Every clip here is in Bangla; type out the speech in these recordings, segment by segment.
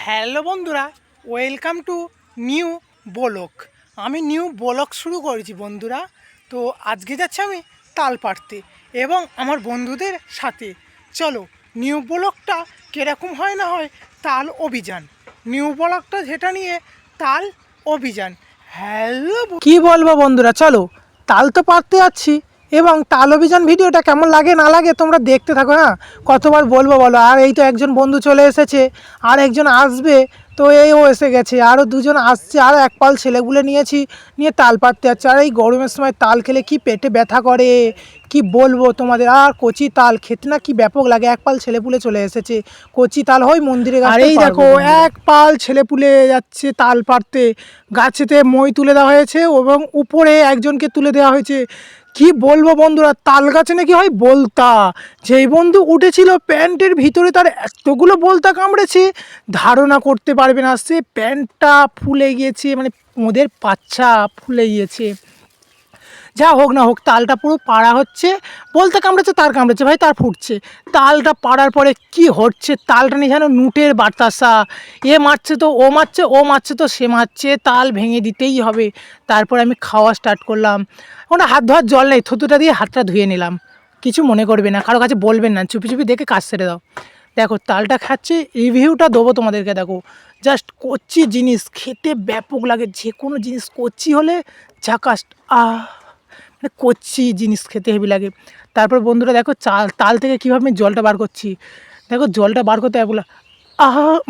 হ্যালো বন্ধুরা, ওয়েলকাম টু নিউ ব্লগ। আমি নিউ ব্লগ শুরু করেছি বন্ধুরা। তো আজকে যাচ্ছি আমি তাল পাড়তে এবং আমার বন্ধুদের সাথে। চলো নিউ ব্লগটা কীরকম হয় না হয়, তাল অভিযান। নিউ ব্লগটা যেটা নিয়ে তাল অভিযান। হ্যালো কি বলবো বন্ধুরা, চলো তাল তো পাড়তে যাচ্ছি এবং তাল অভিযান ভিডিওটা কেমন লাগে না লাগে তোমরা দেখতে থাকো। হ্যাঁ, কতবার বলবো বলো। আর এই তো একজন বন্ধু চলে এসেছে, আর একজন আসবে। তো এইও এসে গেছে, আরও দুজন আসছে, আর এক পাল ছেলেগুলো নিয়েছি, নিয়ে তাল পাড়তে যাচ্ছে। আর এই গরমের সময় তাল খেলে কি পেটে ব্যথা করে কি বলবো তোমাদের। আর কচি তাল খেতে না কি ব্যাপক লাগে। এক পাল ছেলেপুলে চলে এসেছে, কচি তাল হয় মন্দিরে। আর এই দেখো এক পাল ছেলেপুলে যাচ্ছে তাল পাড়তে। গাছেতে মই তুলে দেওয়া হয়েছে এবং উপরে একজনকে তুলে দেওয়া হয়েছে। কি বলবো বন্ধুরা, তাল গাছে নাকি হয় বলতা। যেই বন্ধু উঠেছিল প্যান্টের ভিতরে তার এতগুলো বলতা কামড়েছে, ধারণা করতে পারবে না। সে প্যান্টটা ফুলে গিয়েছে, মানে ওদের পাচ্ছা ফুলে গিয়েছে। যা হোক না হোক, তালটা পুরো পাড়া হচ্ছে। বলতে কামড়েছে, তার কামড়েছে ভাই, তার ফুটছে। তালটা পাড়ার পরে কি হচ্ছে, তালটা নিয়ে যেন নুটের বাতাসা। এ মারছে তো ও মারছে, ও মারছে তো সে মারছে, তাল ভেঙে দিতেই হবে। তারপরে আমি খাওয়া স্টার্ট করলাম। ওটা হাত ধোয়ার জল নেই, থুতুটা দিয়ে হাতটা ধুয়ে নিলাম। কিছু মনে করবে না, কারো কাছে বলবেন না, চুপি চুপি দেখে কাজ সেরে দাও। দেখো তালটা খাচ্ছে, রিভিউটা দেবো তোমাদেরকে। দেখো জাস্ট কচি জিনিস খেতে ব্যাপক লাগে। যে কোনো জিনিস কচি হলে ঝাকাস। মানে কচি জিনিস খেতে হেভি লাগে। তারপর বন্ধুরা দেখো তাল থেকে কীভাবে আমি জলটা বার করছি। দেখো জলটা বার করতে এগুলো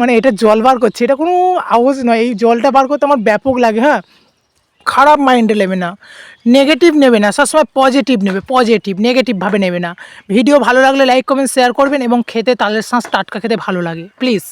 মানে এটা জল বার করছে, এটা কোনো আওয়াজ নয়। এই জলটা বার করতে আমার ব্যাপক লাগে। হ্যাঁ, খারাপ মাইন্ডে নেবে না, নেগেটিভ নেবে না, সবসময় পজিটিভ নেবে। পজিটিভ, নেগেটিভভাবে নেবে না। ভিডিও ভালো লাগলে লাইক কমেন্ট শেয়ার করবেন এবং খেতে তালের শাঁস টাটকা খেতে ভালো লাগে প্লিজ।